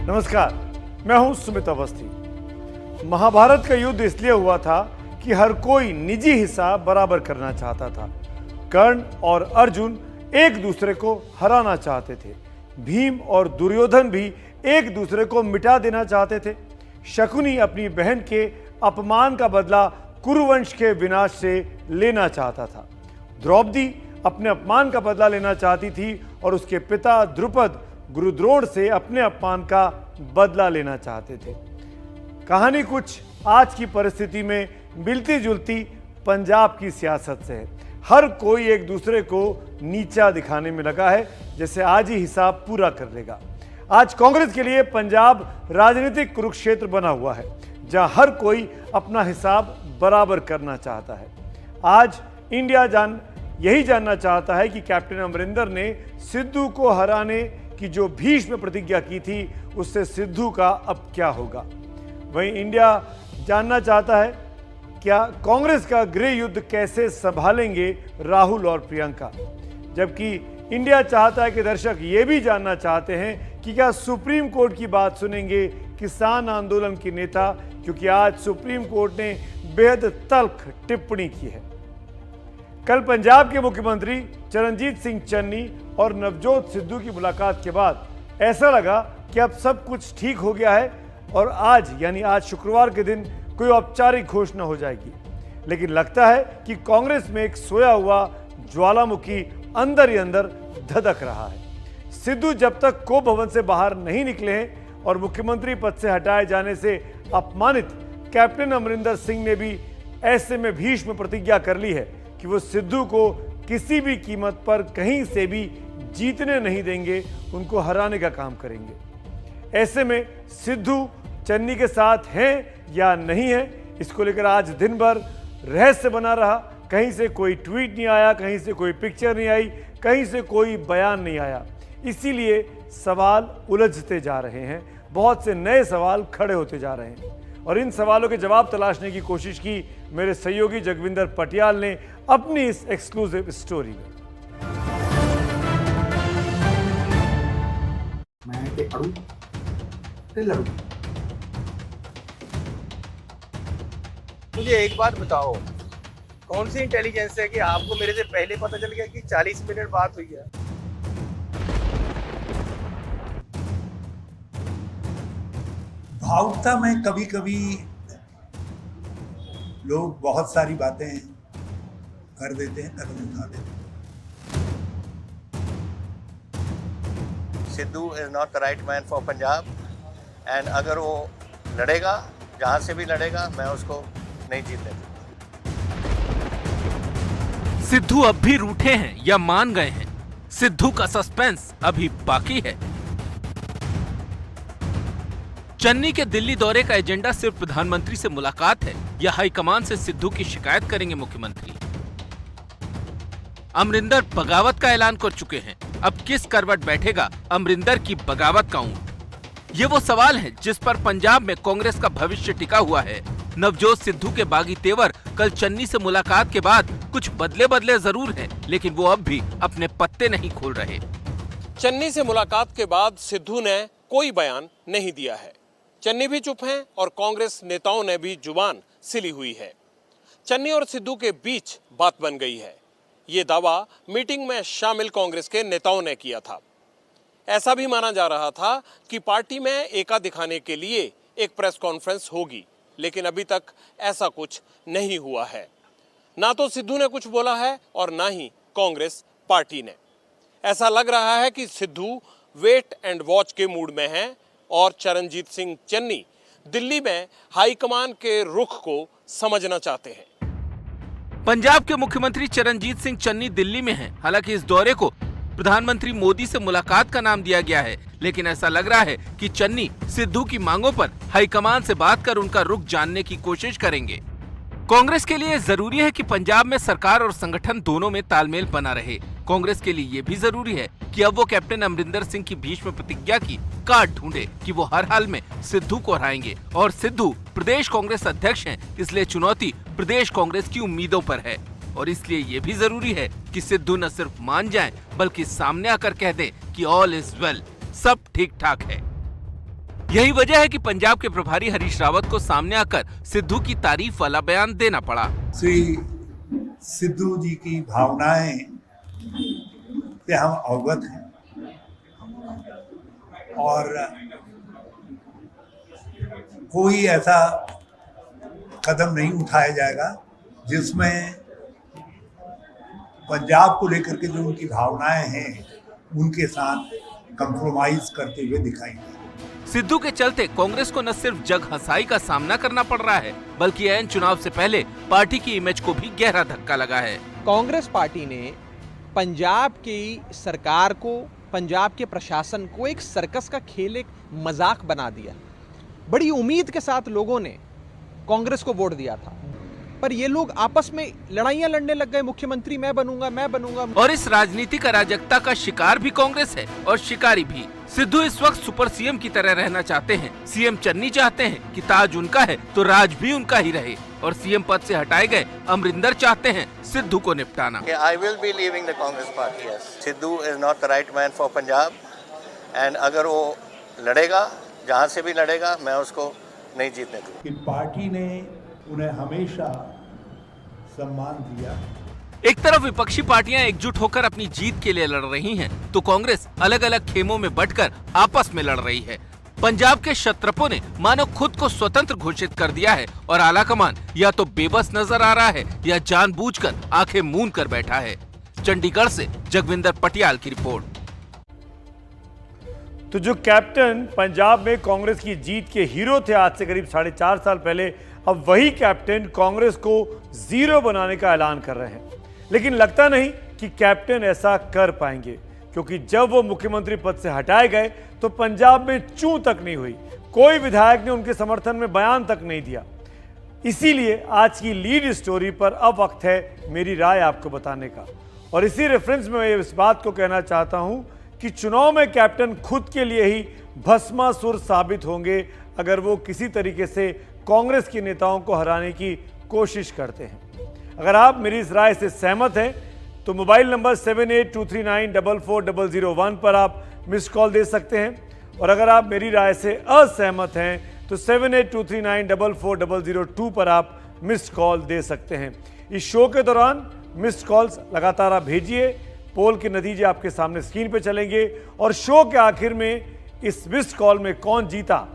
नमस्कार, मैं हूं सुमित अवस्थी। महाभारत का युद्ध इसलिए हुआ था कि हर कोई निजी हिसाब बराबर करना चाहता था। कर्ण और अर्जुन एक दूसरे को हराना चाहते थे। भीम और दुर्योधन भी एक दूसरे को मिटा देना चाहते थे। शकुनी अपनी बहन के अपमान का बदला कुरुवंश के विनाश से लेना चाहता था। द्रौपदी अपने अपमान का बदला लेना चाहती थी और उसके पिता द्रुपद गुरुद्रोण से अपने अपमान का बदला लेना चाहते थे। कहानी कुछ आज की परिस्थिति में मिलती जुलती पंजाब की सियासत से है। हर कोई एक दूसरे को नीचा दिखाने में लगा है, जैसे आज ही हिसाब पूरा कर लेगा। आज कांग्रेस के लिए पंजाब राजनीतिक कुरुक्षेत्र बना हुआ है, जहां हर कोई अपना हिसाब बराबर करना चाहता है। आज इंडिया यही जानना चाहता है कि कैप्टन अमरिंदर ने सिद्धू को हराने की जो भीष्म प्रतिज्ञा की थी, उससे सिद्धू का अब क्या होगा। वहीं इंडिया जानना चाहता है क्या कांग्रेस का गृह युद्ध कैसे संभालेंगे राहुल और प्रियंका। जबकि इंडिया चाहता है कि दर्शक ये भी जानना चाहते हैं कि क्या सुप्रीम कोर्ट की बात सुनेंगे किसान आंदोलन के नेता, क्योंकि आज सुप्रीम कोर्ट ने बेहद तल्ख टिप्पणी की है। कल पंजाब के मुख्यमंत्री चरणजीत सिंह चन्नी और नवजोत सिद्धू की मुलाकात के बाद ऐसा लगा कि अब सब कुछ ठीक हो गया है और आज यानी आज शुक्रवार के दिन कोई औपचारिक घोषणा हो जाएगी। लेकिन लगता है कि कांग्रेस में एक सोया हुआ ज्वालामुखी अंदर ही अंदर धधक रहा है। सिद्धू जब तक को भवन से बाहर नहीं निकले हैं और मुख्यमंत्री पद से हटाए जाने से अपमानित कैप्टन अमरिंदर सिंह ने भी ऐसे में भीष्म प्रतिज्ञा कर ली है कि वो सिद्धू को किसी भी कीमत पर कहीं से भी जीतने नहीं देंगे, उनको हराने का काम करेंगे। ऐसे में सिद्धू चन्नी के साथ हैं या नहीं है, इसको लेकर आज दिन भर रहस्य बना रहा। कहीं से कोई ट्वीट नहीं आया, कहीं से कोई पिक्चर नहीं आई, कहीं से कोई बयान नहीं आया। इसीलिए सवाल उलझते जा रहे हैं, बहुत से नए सवाल खड़े होते जा रहे हैं और इन सवालों के जवाब तलाशने की कोशिश की मेरे सहयोगी जगविंदर पटियाल ने अपनी इस एक्सक्लूसिव स्टोरी में। मैं के अड़ू ते लड़ू। मुझे एक बात बताओ, कौन सी इंटेलिजेंस है कि आपको मेरे से पहले पता चल गया कि 40 मिनट बात हुई है। भावुकता में कभी कभी लोग बहुत सारी बातें कर देते हैं, कदम उठा देते हैं। Sidhu is not the right man for Punjab and अगर वो लड़ेगा, जहां से भी लड़ेगा, मैं उसको नहीं जीतने दूंगा। सिद्धू अब भी रूठे हैं या मान गए हैं? सिद्धू का सस्पेंस अभी बाकी है। चन्नी के दिल्ली दौरे का एजेंडा सिर्फ प्रधानमंत्री से मुलाकात है या हाईकमान से सिद्धू की शिकायत करेंगे मुख्यमंत्री? अमरिंदर बगावत का ऐलान कर चुके हैं। अब किस करवट बैठेगा अमरिंदर की बगावत का ऊंट? ये वो सवाल है जिस पर पंजाब में कांग्रेस का भविष्य टिका हुआ है। नवजोत सिद्धू के बागी तेवर कल चन्नी से मुलाकात के बाद कुछ बदले जरूर हैं, लेकिन वो अब भी अपने पत्ते नहीं खोल रहे। चन्नी से मुलाकात के बाद सिद्धू ने कोई बयान नहीं दिया है। चन्नी भी चुप हैं और कांग्रेस नेताओं ने भी जुबान सिली हुई है। चन्नी और सिद्धू के बीच बात बन गई है, ये दावा मीटिंग में शामिल कांग्रेस के नेताओं ने किया था। ऐसा भी माना जा रहा था कि पार्टी में एका दिखाने के लिए एक प्रेस कॉन्फ्रेंस होगी, लेकिन अभी तक ऐसा कुछ नहीं हुआ है। ना तो सिद्धू ने कुछ बोला है और ना ही कांग्रेस पार्टी ने। ऐसा लग रहा है कि सिद्धू वेट एंड वॉच के मूड में हैं और चरणजीत सिंह चन्नी दिल्ली में हाईकमान के रुख को समझना चाहते हैं। पंजाब के मुख्यमंत्री चरणजीत सिंह चन्नी दिल्ली में हैं। हालांकि इस दौरे को प्रधानमंत्री मोदी से मुलाकात का नाम दिया गया है, लेकिन ऐसा लग रहा है कि चन्नी सिद्धू की मांगों पर हाईकमान से बात कर उनका रुख जानने की कोशिश करेंगे। कांग्रेस के लिए जरूरी है कि पंजाब में सरकार और संगठन दोनों में तालमेल बना रहे। कांग्रेस के लिए ये भी जरूरी है कि अब वो कैप्टन अमरिंदर सिंह की भीष्म प्रतिज्ञा की काट ढूंढे कि वो हर हाल में सिद्धू को हराएंगे। और सिद्धू प्रदेश कांग्रेस अध्यक्ष हैं, इसलिए चुनौती प्रदेश कांग्रेस की उम्मीदों पर है। और इसलिए ये भी जरूरी है कि सिद्धू न सिर्फ मान जाएं, बल्कि सामने आकर कह दें कि ऑल इज वेल, सब ठीक ठाक है। यही वजह है कि पंजाब के प्रभारी हरीश रावत को सामने आकर सिद्धू की तारीफ वाला बयान देना पड़ा। श्री सिद्धू जी की भावनाएं से हम अवगत हैं और कोई ऐसा कदम नहीं उठाया जाएगा जिसमें पंजाब को लेकर के जो उनकी भावनाएं हैं उनके साथ कंप्रोमाइज करते हुए दिखाई दें। सिद्धू के चलते कांग्रेस को न सिर्फ जग हंसाई का सामना करना पड़ रहा है, बल्कि ऐन चुनाव से पहले पार्टी की इमेज को भी गहरा धक्का लगा है। कांग्रेस पार्टी ने पंजाब की सरकार को, पंजाब के प्रशासन को एक सर्कस का खेल, एक मजाक बना दिया। बड़ी उम्मीद के साथ लोगों ने कांग्रेस को वोट दिया था, पर ये लोग आपस में लड़ाइयां लड़ने लग गए, मुख्यमंत्री मैं बनूंगा। और इस राजनीतिक अराजकता का शिकार भी कांग्रेस है और शिकारी भी। सिद्धू इस वक्त सुपर सीएम की तरह रहना चाहते हैं। सीएम चन्नी चाहते हैं कि ताज उनका है तो राज भी उनका ही रहे, और सीएम पद से हटाए गए अमरिंदर चाहते हैं सिद्धू को निपटाना। I will be leaving the Congress party. Yes. Sidhu is not the right man for Punjab, and अगर वो लड़ेगा, जहाँ से भी लड़ेगा, मैं उसको नहीं जीतने दूंगा। कि पार्टी ने उन्हें हमेशा सम्मान दिया। एक तरफ विपक्षी पार्टियां एकजुट होकर अपनी जीत के लिए लड़ रही हैं, तो कांग्रेस अलग अलग खेमों में बंटकर आपस में लड़ रही है। पंजाब के क्षत्रपों ने मानो खुद को स्वतंत्र घोषित कर दिया है, और आलाकमान या तो बेबस नजर आ रहा है या जानबूझकर आंखें मूंद कर बैठा है। चंडीगढ़ से जगविंदर पटियाल की रिपोर्ट। तो जो कैप्टन पंजाब में कांग्रेस की जीत के हीरो थे आज से करीब 4.5 साल पहले, अब वही कैप्टन कांग्रेस को जीरो बनाने का ऐलान कर रहे हैं। लेकिन लगता नहीं कि कैप्टन ऐसा कर पाएंगे, क्योंकि जब वो मुख्यमंत्री पद से हटाए गए तो पंजाब में चूं तक नहीं हुई, कोई विधायक ने उनके समर्थन में बयान तक नहीं दिया। इसीलिए आज की लीड स्टोरी पर अब वक्त है मेरी राय आपको बताने का, और इसी रेफरेंस में मैं इस बात को कहना चाहता हूं कि चुनाव में कैप्टन खुद के लिए ही भस्मासुर साबित होंगे अगर वो किसी तरीके से कांग्रेस के नेताओं को हराने की कोशिश करते हैं। अगर आप मेरी इस राय से सहमत हैं तो मोबाइल नंबर 7823944001 पर आप मिस कॉल दे सकते हैं, और अगर आप मेरी राय से असहमत हैं तो 7823944002 पर आप मिस कॉल दे सकते हैं। इस शो के दौरान मिस कॉल्स लगातार आप भेजिए। पोल के नतीजे आपके सामने स्क्रीन पे चलेंगे, और शो के आखिर में इस मिस कॉल में कौन जीता,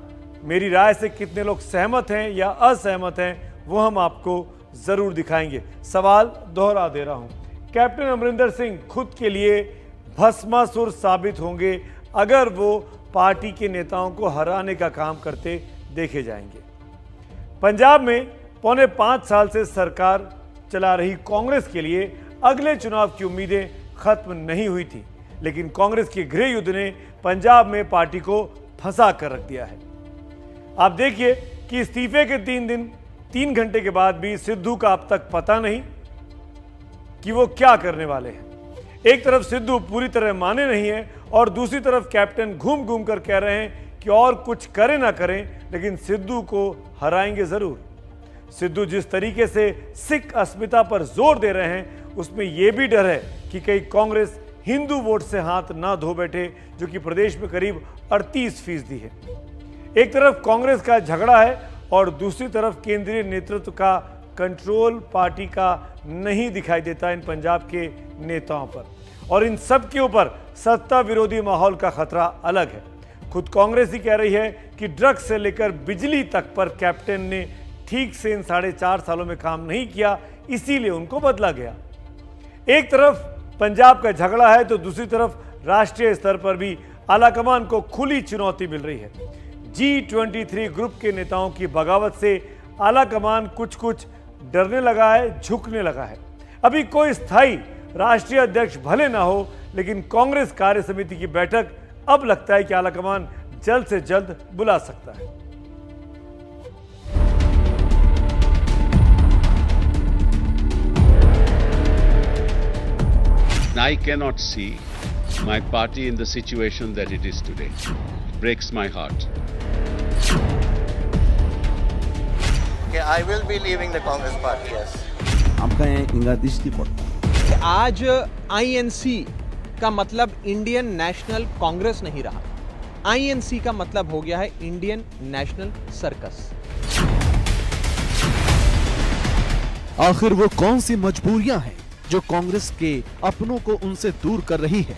मेरी राय से कितने लोग सहमत हैं या असहमत हैं, वो हम आपको जरूर दिखाएंगे। सवाल दोहरा दे रहा हूं, कैप्टन अमरिंदर सिंह खुद के लिए भस्मासुर साबित होंगे अगर वो पार्टी के नेताओं को हराने का काम करते देखे जाएंगे। पंजाब में 4.25 साल से सरकार चला रही कांग्रेस के लिए अगले चुनाव की उम्मीदें खत्म नहीं हुई थी, लेकिन कांग्रेस के गृह युद्ध ने पंजाब में पार्टी को फंसा कर रख दिया है। आप देखिए कि इस्तीफे के 3 घंटे के बाद भी सिद्धू का अब तक पता नहीं कि वो क्या करने वाले हैं। एक तरफ सिद्धू पूरी तरह माने नहीं है, और दूसरी तरफ कैप्टन घूम घूम कर कह रहे हैं कि और कुछ करें ना करें लेकिन सिद्धू को हराएंगे जरूर। सिद्धू जिस तरीके से सिख अस्मिता पर जोर दे रहे हैं, उसमें यह भी डर है कि कहीं कांग्रेस हिंदू वोट से हाथ ना धो बैठे, जो कि प्रदेश में करीब 38% है। एक तरफ कांग्रेस का झगड़ा है और दूसरी तरफ केंद्रीय नेतृत्व का कंट्रोल पार्टी का नहीं दिखाई देता इन पंजाब के नेताओं पर, और इन सब के ऊपर सत्ता विरोधी माहौल का खतरा अलग है। खुद कांग्रेस ही कह रही है कि ड्रग्स से लेकर बिजली तक पर कैप्टन ने ठीक से इन 4.5 सालों में काम नहीं किया, इसीलिए उनको बदला गया। एक तरफ पंजाब का झगड़ा है तो दूसरी तरफ राष्ट्रीय स्तर पर भी आलाकमान को खुली चुनौती मिल रही है। G23 ग्रुप के नेताओं की बगावत से आलाकमान कुछ डरने लगा है, झुकने लगा है। अभी कोई स्थायी राष्ट्रीय अध्यक्ष भले ना हो, लेकिन कांग्रेस कार्य समिति की बैठक अब लगता है कि आलाकमान जल्द से जल्द बुला सकता है। I cannot see my party in the situation that it is today. It breaks my heart. Okay, I will be leaving the Congress party, yes. आपका इंगा दृष्टि पड़ता आज INC का मतलब इंडियन नेशनल कांग्रेस नहीं रहा। आईएनसी का मतलब हो गया है इंडियन नेशनल सर्कस। आखिर वो कौन सी मजबूरियां हैं जो कांग्रेस के अपनों को उनसे दूर कर रही है?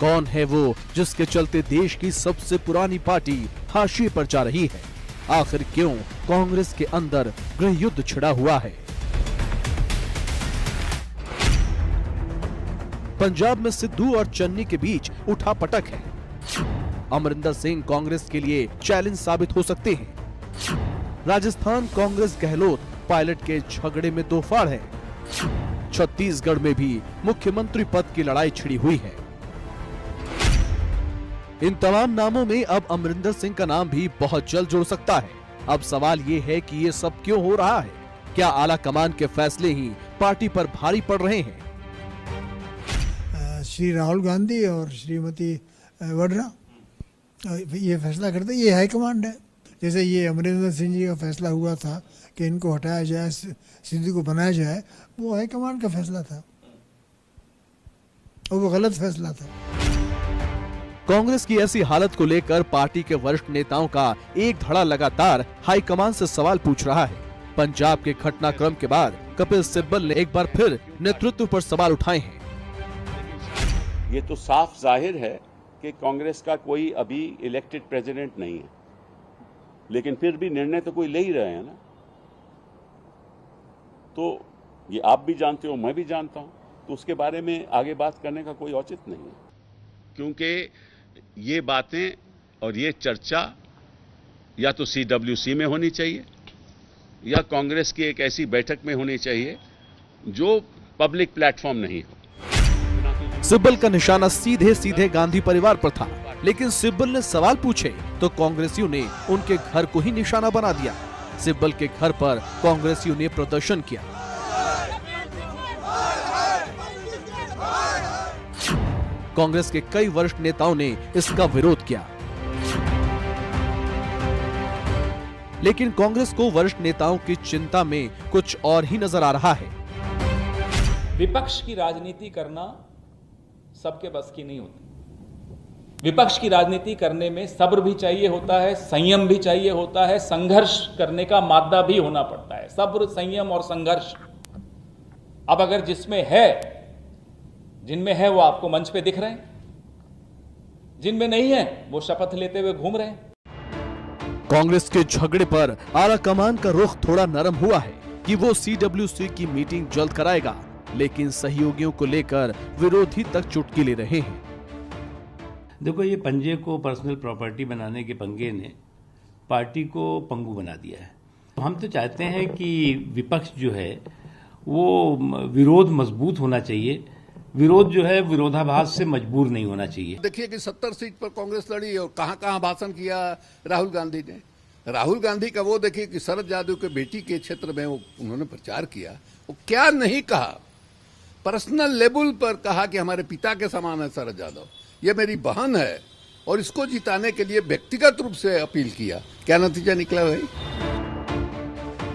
कौन है वो जिसके चलते देश की सबसे पुरानी पार्टी हाशिए पर जा रही है? आखिर क्यों कांग्रेस के अंदर गृह युद्ध छिड़ा हुआ है? पंजाब में सिद्धू और चन्नी के बीच उठापटक है। अमरिंदर सिंह कांग्रेस के लिए चैलेंज साबित हो सकते हैं। राजस्थान कांग्रेस गहलोत पायलट के झगड़े में दो फाड़ है। छत्तीसगढ़ में भी मुख्यमंत्री पद की लड़ाई छिड़ी हुई है। इन तमाम नामों में अब अमरिंदर सिंह का नाम भी बहुत जल्द जुड़ सकता है। अब सवाल ये है कि ये सब क्यों हो रहा है? क्या आला कमान के फैसले ही पार्टी पर भारी पड़ रहे हैं? श्री राहुल गांधी और श्रीमती वड्रा ये फैसला करते, ये हाईकमांड है। जैसे ये अमरिंदर सिंह जी का फैसला हुआ था कि इनको हटाया जाए, सिद्धू को बनाया जाए, वो हाईकमांड का फैसला था और वो गलत फैसला था। कांग्रेस की ऐसी हालत को लेकर पार्टी के वरिष्ठ नेताओं का एक धड़ा लगातार हाईकमान से सवाल पूछ रहा है। पंजाब के घटनाक्रम के बाद कपिल सिब्बल ने एक बार फिर नेतृत्व पर सवाल उठाए हैं। ये तो साफ जाहिर है कि कांग्रेस का कोई अभी इलेक्टेड प्रेसिडेंट नहीं है, लेकिन फिर भी निर्णय तो कोई ले ही रहे हैं ना। तो ये आप भी जानते हो, मैं भी जानता हूं, तो उसके बारे में आगे बात करने का कोई औचित्य नहीं है, क्योंकि ये बातें और ये चर्चा या तो CWC में होनी चाहिए या कांग्रेस की एक ऐसी बैठक में होनी चाहिए जो पब्लिक प्लेटफॉर्म नहीं हो। सिब्बल का निशाना सीधे सीधे गांधी परिवार पर था, लेकिन सिब्बल ने सवाल पूछे तो कांग्रेसियों ने उनके घर को ही निशाना बना दिया। सिब्बल के घर पर कांग्रेसियों ने प्रदर्शन किया। कांग्रेस के कई वरिष्ठ नेताओं ने इसका विरोध किया, लेकिन कांग्रेस को वरिष्ठ नेताओं की चिंता में कुछ और ही नजर आ रहा है। विपक्ष की राजनीति करना सबके बस की नहीं होती। विपक्ष की राजनीति करने में सब्र भी चाहिए होता है, संयम भी चाहिए होता है, संघर्ष करने का मादा भी होना पड़ता है। सब्र, संयम और संघर्ष। अब अगर जिनमें है वो आपको मंच पे दिख रहे हैं, जिनमें नहीं है वो शपथ लेते हुए घूम रहे हैं। कांग्रेस के झगड़े पर आला कमान का रुख थोड़ा नरम हुआ है कि वो CWC की मीटिंग जल्द कराएगा, लेकिन सहयोगियों को लेकर विरोधी तक चुटकी ले रहे हैं। देखो, ये पंजे को पर्सनल प्रॉपर्टी बनाने के पंगे ने पार्टी को पंगु बना दिया है। हम तो चाहते हैं कि विपक्ष जो है वो विरोध मजबूत होना चाहिए। विरोध जो है विरोधाभास से मजबूर नहीं होना चाहिए। देखिए कि 70 सीट पर कांग्रेस लड़ी और कहां कहां भाषण किया राहुल गांधी ने। राहुल गांधी का वो देखिए कि शरद यादव के बेटी के क्षेत्र में वो उन्होंने प्रचार किया। वो क्या नहीं कहा, पर्सनल लेवल पर कहा कि हमारे पिता के समान है शरद यादव, ये मेरी बहन है, और इसको जिताने के लिए व्यक्तिगत रूप से अपील किया। क्या नतीजा निकला भाई?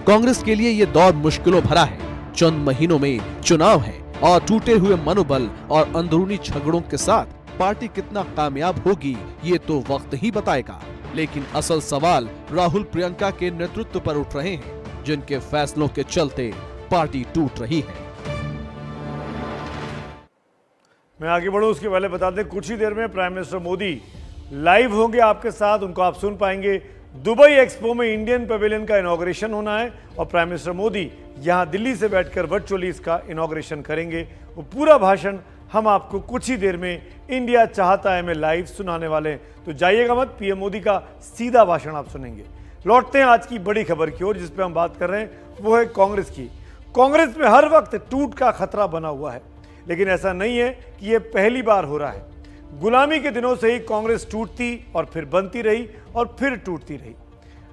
कांग्रेस के लिए ये दौर मुश्किलों भरा है। चंद महीनों में चुनाव है और टूटे हुए मनोबल और अंदरूनी झगड़ों के साथ पार्टी कितना कामयाब होगी ये तो वक्त ही बताएगा। लेकिन असल सवाल राहुल प्रियंका के नेतृत्व पर उठ रहे हैं, जिनके फैसलों के चलते पार्टी टूट रही है। मैं आगे बढ़ूं उसके पहले बता दें, कुछ ही देर में प्राइम मिनिस्टर मोदी लाइव होंगे आपके साथ। उनको आप सुन पाएंगे। दुबई एक्सपो में इंडियन पवेलियन का इनॉग्रेशन होना है और प्राइम मिनिस्टर मोदी यहां दिल्ली से बैठकर वर्चुअली इसका इनॉग्रेशन करेंगे। वो पूरा भाषण हम आपको कुछ ही देर में इंडिया चाहता है में लाइव सुनाने वाले हैं, तो जाइएगा मत। पीएम मोदी का सीधा भाषण आप सुनेंगे। लौटते हैं आज की बड़ी खबर की ओर, जिस पे हम बात कर रहे हैं वो है कांग्रेस की। कांग्रेस में हर वक्त टूट का खतरा बना हुआ है, लेकिन ऐसा नहीं है कि यह पहली बार हो रहा है। गुलामी के दिनों से ही कांग्रेस टूटती और फिर बनती रही और फिर टूटती रही।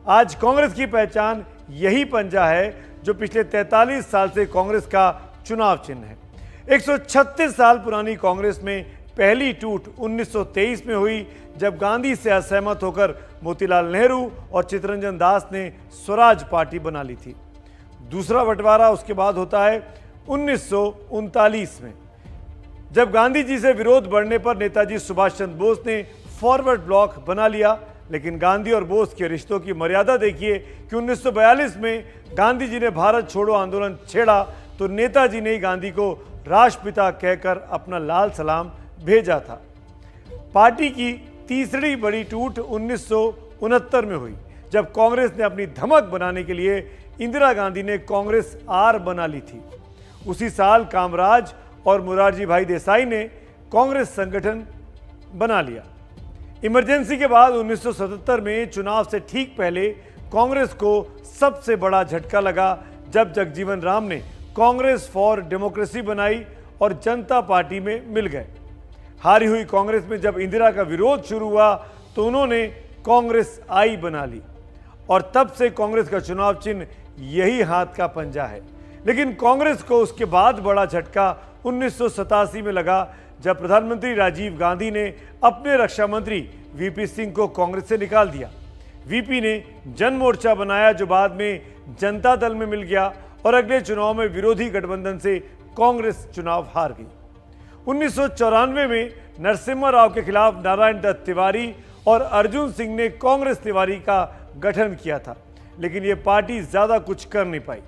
आज कांग्रेस की पहचान यही पंजा है जो पिछले 43 साल से कांग्रेस का चुनाव चिन्ह है। 136 साल पुरानी कांग्रेस में पहली टूट 1923 में हुई, जब गांधी से असहमत होकर मोतीलाल नेहरू और चित्तरंजन दास ने स्वराज पार्टी बना ली थी। दूसरा बंटवारा उसके बाद होता है 1939 में, जब गांधी जी से विरोध बढ़ने पर नेताजी सुभाष चंद्र बोस ने फॉरवर्ड ब्लॉक बना लिया। लेकिन गांधी और बोस के रिश्तों की मर्यादा देखिए कि 1942 में गांधी जी ने भारत छोड़ो आंदोलन छेड़ा तो नेताजी ने गांधी को राष्ट्रपिता कहकर अपना लाल सलाम भेजा था। पार्टी की तीसरी बड़ी टूट 1969 में हुई, जब कांग्रेस ने अपनी धमक बनाने के लिए इंदिरा गांधी ने कांग्रेस आर बना ली थी। उसी साल कामराज और मोरारजी भाई देसाई ने कांग्रेस संगठन बना लिया। इमरजेंसी के बाद 1977 में चुनाव से ठीक पहले कांग्रेस को सबसे बड़ा झटका लगा जब जगजीवन राम ने कांग्रेस फॉर डेमोक्रेसी बनाई और जनता पार्टी में मिल गए। हारी हुई कांग्रेस में जब इंदिरा का विरोध शुरू हुआ तो उन्होंने कांग्रेस आई बना ली और तब से कांग्रेस का चुनाव चिन्ह यही हाथ का पंजा है। लेकिन कांग्रेस को उसके बाद बड़ा झटका 1987 में लगा जब प्रधानमंत्री राजीव गांधी ने अपने रक्षा मंत्री वीपी सिंह को कांग्रेस से निकाल दिया। वीपी ने जन मोर्चा बनाया जो बाद में जनता दल में मिल गया और अगले चुनाव में विरोधी गठबंधन से कांग्रेस चुनाव हार गई। 1994 में नरसिम्हा राव के खिलाफ नारायण दत्त तिवारी और अर्जुन सिंह ने कांग्रेस तिवारी का गठन किया था, लेकिन ये पार्टी ज्यादा कुछ कर नहीं पाई।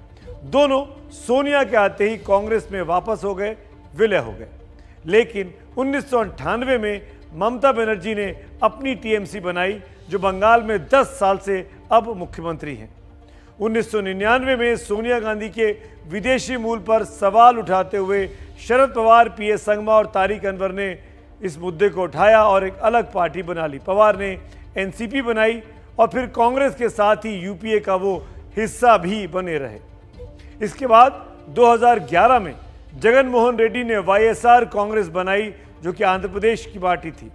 दोनों सोनिया के आते ही कांग्रेस में वापस हो गए, विलय हो गए। लेकिन 1998 में ममता बनर्जी ने अपनी टीएमसी बनाई जो बंगाल में 10 साल से अब मुख्यमंत्री हैं। 1999 में सोनिया गांधी के विदेशी मूल पर सवाल उठाते हुए शरद पवार, पीएस संगमा और तारिक अनवर ने इस मुद्दे को उठाया और एक अलग पार्टी बना ली। पवार ने एनसीपी बनाई और फिर कांग्रेस के साथ ही यूपीए का वो हिस्सा भी बने रहे। इसके बाद 2011 में जगन मोहन रेड्डी ने वाईएसआर कांग्रेस बनाई जो कि आंध्र प्रदेश की पार्टी थी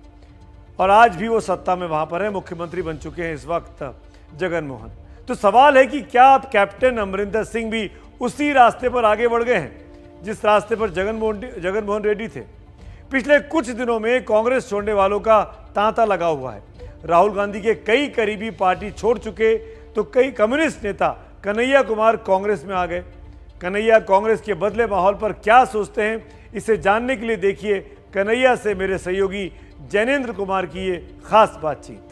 और आज भी वो सत्ता में वहां पर है, मुख्यमंत्री बन चुके हैं इस वक्त जगन मोहन। तो सवाल है कि क्या अब कैप्टन अमरिंदर सिंह भी उसी रास्ते पर आगे बढ़ गए हैं जिस रास्ते पर जगन मोहन रेड्डी थे। पिछले कुछ दिनों में कांग्रेस छोड़ने वालों का तांता लगा हुआ है। राहुल गांधी के कई करीबी पार्टी छोड़ चुके तो कई कम्युनिस्ट नेता कन्हैया कुमार कांग्रेस में आ गए। कन्हैया कांग्रेस के बदले माहौल पर क्या सोचते हैं, इसे जानने के लिए देखिए कन्हैया से मेरे सहयोगी जैनेन्द्र कुमार की ये खास बातचीत।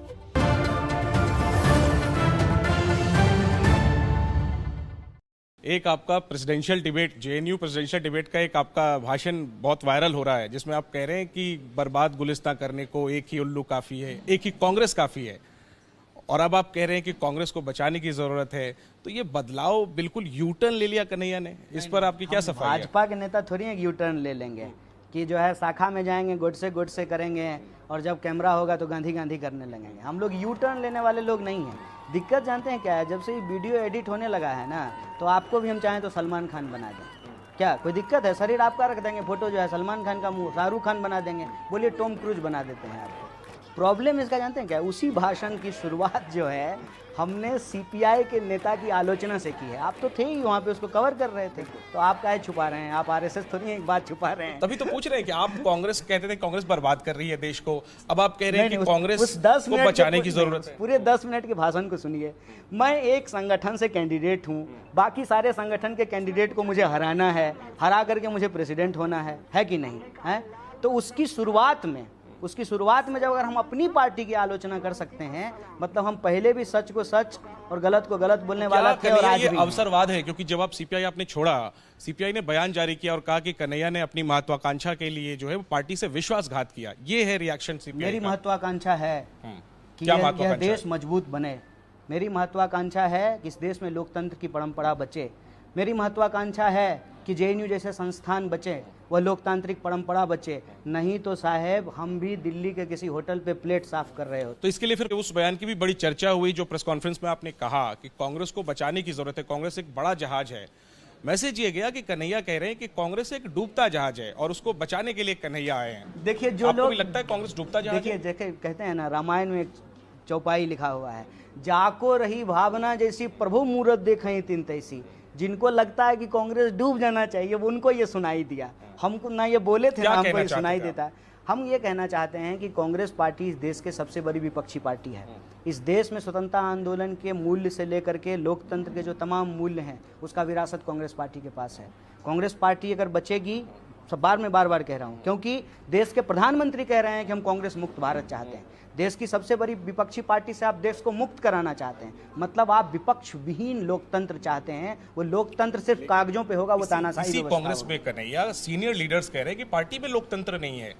एक आपका presidential debate, JNU presidential debate का एक आपका भाषण बहुत वायरल हो रहा है जिसमें आप कह रहे हैं कि बर्बाद गुलिस्तां करने को एक ही उल्लू काफी है, एक ही कांग्रेस काफी है, और अब आप कह रहे हैं कि कांग्रेस को बचाने की जरूरत है। तो ये बदलाव बिल्कुल यू टर्न ले लिया कन्हैया ने, इस पर आपकी क्या सफाई है? भाजपा के नेता थोड़ी है यू टर्न ले लेंगे कि जो है शाखा में जाएंगे, गुट से करेंगे और जब कैमरा होगा तो गांधी गांधी करने लगेंगे। हम लोग यू टर्न लेने वाले लोग नहीं हैं। दिक्कत जानते हैं क्या है, जब से ये वीडियो एडिट होने लगा है ना, तो आपको भी हम चाहें तो सलमान खान बना दें। क्या कोई दिक्कत है? शरीर आपका रख देंगे, फोटो जो है सलमान खान का मुंह शाहरुख खान बना देंगे, बोलिए टॉम क्रूज बना देते हैं आपको। प्रॉब्लम इसका जानते हैं क्या, उसी भाषण की शुरुआत जो है हमने सीपीआई के नेता की आलोचना से की है। आप तो थे ही वहाँ पे, उसको कवर कर रहे थे, तो आप काहे छुपा रहे हैं? आप आरएसएस थोड़ी एक बात छुपा रहे हैं। तभी तो पूछ रहे हैं कि आप कांग्रेस कहते थे कांग्रेस बर्बाद कर रही है देश को, अब आप कह रहे हैं कि कांग्रेस को बचाने की जरूरत है। पूरे 10 मिनट के भाषण को सुनिए। मैं एक संगठन से कैंडिडेट हूँ, बाकी सारे संगठन के कैंडिडेट को मुझे हराना है, हरा करके मुझे प्रेसिडेंट होना है कि नहीं है? तो उसकी शुरुआत में जब अगर हम अपनी पार्टी की आलोचना कर सकते हैं, मतलब हम पहले भी सच को सच और गलत को गलत बोलने वाला थे और आज भी। अवसरवाद है, क्योंकि जब आप सीपीआई आपने छोड़ा, सीपीआई ने बयान जारी किया और कहा कि कन्हैया ने अपनी महत्वाकांक्षा के लिए जो है वो पार्टी से विश्वासघात किया। ये है रिएक्शन सीपीआई। मेरी महत्वाकांक्षा है कि यह देश मजबूत बने। मेरी महत्वाकांक्षा है कि इस देश में लोकतंत्र की परंपरा बचे। मेरी महत्वाकांक्षा है कि जेएनयू जैसे संस्थान बचे, वह लोकतांत्रिक परंपरा बचे। नहीं तो साहेब हम भी दिल्ली के किसी होटल पे प्लेट साफ कर रहे हो। तो इसके लिए फिर उस बयान की भी बड़ी चर्चा हुई जो प्रेस कॉन्फ्रेंस में आपने कहा कि कांग्रेस को बचाने की जरूरत है, कांग्रेस एक बड़ा जहाज है। मैसेज ये गया कि कन्हैया कह रहे हैं कि कांग्रेस एक डूबता जहाज है और उसको बचाने के लिए कन्हैया आए हैं। देखिए जो लोग, लगता है कांग्रेस डूबता जहाज है? देखिए कहते हैं ना, रामायण में एक चौपाई लिखा हुआ है, जाको रही भावना जैसी प्रभु मूरत देखें तीन तैसी। जिनको लगता है कि कांग्रेस डूब जाना चाहिए वो उनको ये सुनाई दिया, हमको ना ये बोले थे ना हमको ये सुनाई देता है। हम ये कहना चाहते हैं कि कांग्रेस पार्टी इस देश के सबसे बड़ी विपक्षी पार्टी है। इस देश में स्वतंत्रता आंदोलन के मूल्य से लेकर के लोकतंत्र के जो तमाम मूल्य हैं उसका विरासत कांग्रेस पार्टी के पास है। कांग्रेस पार्टी अगर बचेगी, सब बार बार कह रहा हूं, क्योंकि देश के प्रधानमंत्री कह रहे हैं कि हम कांग्रेस मुक्त भारत चाहते हैं। देश की सबसे बड़ी विपक्षी पार्टी से आप देश को मुक्त कराना चाहते हैं, मतलब आप विपक्ष विहीन लोकतंत्र चाहते हैं। वो लोकतंत्र सिर्फ कागजों पे होगा, वो तानाशाही इसी व्यवस्था कांग्रेस होगी। में कन्हैया सीनियर लीडर्स कह रहे हैं कि पार्टी में लोकतंत्र नहीं है।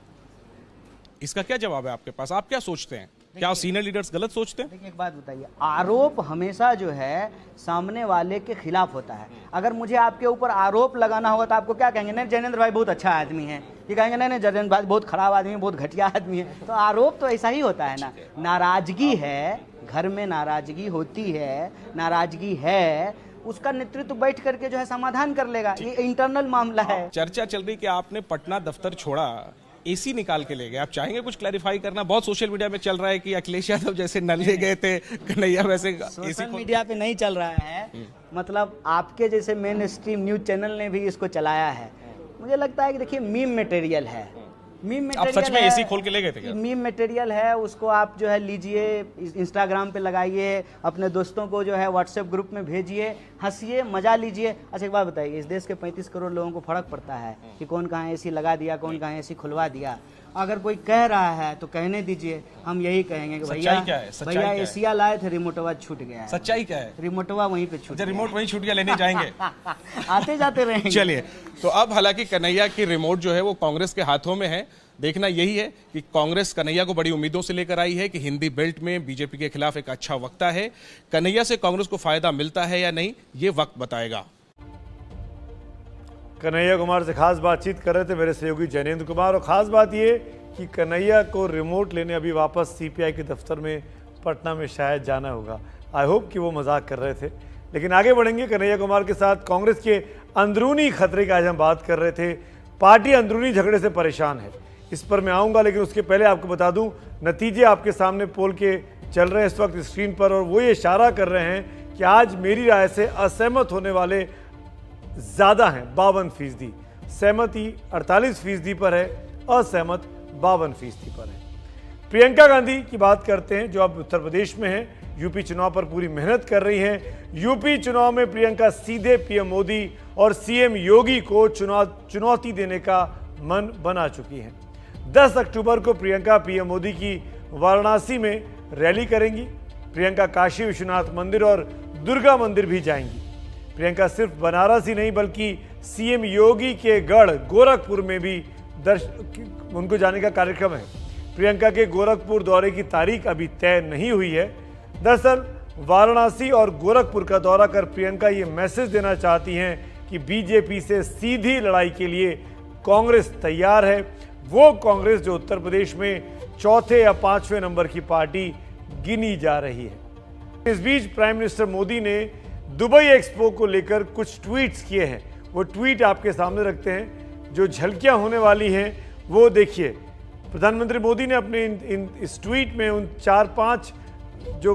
इसका क्या जवाब है आपके पास? आप क्या सोचते हैं? क्या सीनियर लीडर्स गलत सोचते हैं? देखिए एक बात बताइए, आरोप हमेशा जो है सामने वाले के खिलाफ होता है। अगर मुझे आपके ऊपर आरोप लगाना होगा तो आपको क्या कहेंगे? नहीं जैनेंद्र भाई बहुत अच्छा आदमी है, ये कहेंगे नहीं जैनेंद्र भाई बहुत खराब आदमी है, बहुत घटिया आदमी है। तो आरोप तो ऐसा ही होता है ना। नाराजगी है, घर में नाराजगी होती है, नाराजगी है, उसका नेतृत्व बैठ करके जो है समाधान कर लेगा। ये इंटरनल मामला है। चर्चा चल रही कि आपने पटना दफ्तर छोड़ा, एसी निकाल के ले गए। आप चाहेंगे कुछ क्लैरिफाई करना? बहुत सोशल मीडिया में चल रहा है कि अखिलेश यादव जैसे नल ले गए थे, कन्हैया वैसे सोशल मीडिया पे नहीं चल रहा है, मतलब आपके जैसे मेन स्ट्रीम न्यूज चैनल ने भी इसको चलाया है। मुझे लगता है कि देखिए मीम मटेरियल है, मीम आप मटेरियल सच में एसी खोल के ले गए थे क्या? मीम मटेरियल है, उसको आप जो है लीजिए, इंस्टाग्राम पे लगाइए, अपने दोस्तों को जो है व्हाट्सएप ग्रुप में भेजिए, हंसिए, मजा लीजिए। अच्छा एक बात बताइए, इस देश के 35 करोड़ लोगों को फर्क पड़ता है कि कौन कहाँ एसी लगा दिया, कौन कहाँ एसी खुलवा दिया? अगर कोई कह रहा है तो कहने दीजिए, हम यही कहेंगे कि भैया एसिया लाए थे, रिमोटवा छूट गया है। सच्चाई क्या है? रिमोटवा वहीं पे छूट गया। रिमोट वहीं छूट गया, लेने जाएंगे आते जाते रहेंगे। चलिए, तो अब हालांकि कन्हैया की रिमोट जो है वो कांग्रेस के हाथों में है। देखना यही है कि कांग्रेस कन्हैया को बड़ी उम्मीदों से लेकर आई है कि हिंदी बेल्ट में बीजेपी के खिलाफ एक अच्छा वक्ता है। कन्हैया से कांग्रेस को फायदा मिलता है या नहीं, ये वक्त बताएगा। कन्हैया कुमार से खास बातचीत कर रहे थे मेरे सहयोगी जैनेंद्र कुमार, और खास बात ये कि कन्हैया को रिमोट लेने अभी वापस सीपीआई के दफ्तर में पटना में शायद जाना होगा। आई होप कि वो मजाक कर रहे थे। लेकिन आगे बढ़ेंगे कन्हैया कुमार के साथ। कांग्रेस के अंदरूनी खतरे की आज हम बात कर रहे थे। पार्टी अंदरूनी झगड़े से परेशान है, इस पर मैं आऊँगा, लेकिन उसके पहले आपको बता दूँ नतीजे आपके सामने पोल के चल रहे हैं इस वक्त स्क्रीन पर, और वो ये इशारा कर रहे हैं कि आज मेरी राय से असहमत होने वाले ज़्यादा हैं, 52%। सहमति 48% पर है, असहमत 52% पर है। प्रियंका गांधी की बात करते हैं जो अब उत्तर प्रदेश में है, यूपी चुनाव पर पूरी मेहनत कर रही हैं। यूपी चुनाव में प्रियंका सीधे पीएम मोदी और सीएम योगी को चुनौती देने का मन बना चुकी हैं। 10 अक्टूबर को प्रियंका पीएम मोदी की वाराणसी में रैली करेंगी। प्रियंका काशी विश्वनाथ मंदिर और दुर्गा मंदिर भी जाएंगी। प्रियंका सिर्फ बनारस ही नहीं बल्कि सीएम योगी के गढ़ गोरखपुर में भी उनको जाने का कार्यक्रम है। प्रियंका के गोरखपुर दौरे की तारीख अभी तय नहीं हुई है। दरअसल वाराणसी और गोरखपुर का दौरा कर प्रियंका ये मैसेज देना चाहती हैं कि बीजेपी से सीधी लड़ाई के लिए कांग्रेस तैयार है। वो कांग्रेस जो उत्तर प्रदेश में चौथे या 5वें नंबर की पार्टी गिनी जा रही है। इस बीच प्राइम मिनिस्टर मोदी ने दुबई एक्सपो को लेकर कुछ ट्वीट्स किए हैं। वो ट्वीट आपके सामने रखते हैं, जो झलकियां होने वाली हैं वो देखिए। प्रधानमंत्री मोदी ने अपने इस ट्वीट में उन 4-5 जो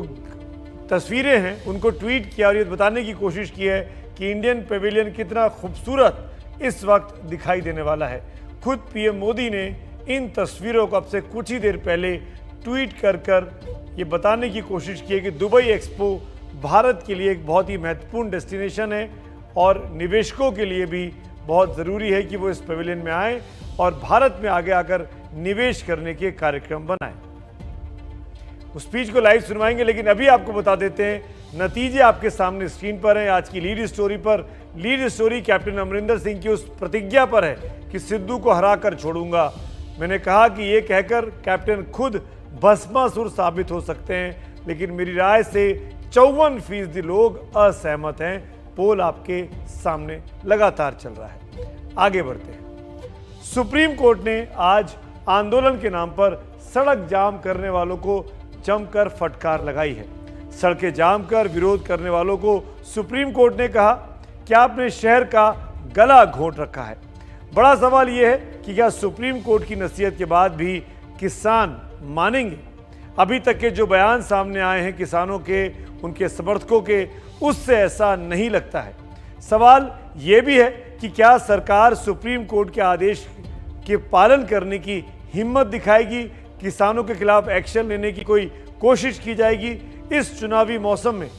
तस्वीरें हैं उनको ट्वीट किया और ये बताने की कोशिश की है कि इंडियन पेविलियन कितना खूबसूरत इस वक्त दिखाई देने वाला है। खुद पीएम मोदी ने इन तस्वीरों को अब से कुछ ही देर पहले ट्वीट कर ये बताने की कोशिश की है कि दुबई एक्सपो भारत के लिए एक बहुत ही महत्वपूर्ण डेस्टिनेशन है और निवेशकों के लिए भी बहुत ज़रूरी है कि वो इस पेविलियन में आएँ और भारत में आगे आकर निवेश करने के कार्यक्रम बनाएं। उस स्पीच को लाइव सुनवाएंगे, लेकिन अभी आपको बता देते हैं नतीजे आपके सामने स्क्रीन पर हैं। आज की लीड स्टोरी पर lead story captain Amarinder Singh की उस प्रतिज्ञा पर है कि सिद्धू को हराकर छोड़ूंगा। मैंने कहा कि ये कहकर कैप्टन खुद भस्मासुर साबित हो सकते हैं, लेकिन मेरी राय से 54% लोग असहमत हैं। पोल आपके सामने लगातार चल रहा है। आगे बढ़ते हैं। सुप्रीम कोर्ट ने आज आंदोलन के नाम पर सड़क जाम करने वालों को जमकर फटकार लगाई है। सड़कें जाम कर विरोध करने वालों को सुप्रीम कोर्ट ने कहा कि आपने शहर का गला घोंट रखा है। बड़ा सवाल यह है कि क्या सुप्रीम कोर्ट की नसीहत के बाद भी किसान मानेंगे? अभी तक के जो बयान सामने आए हैं किसानों के, उनके समर्थकों के, उससे ऐसा नहीं लगता है। सवाल यह भी है कि क्या सरकार सुप्रीम कोर्ट के आदेश के पालन करने की हिम्मत दिखाएगी? किसानों के खिलाफ एक्शन लेने की कोई कोशिश की जाएगी? इस चुनावी मौसम में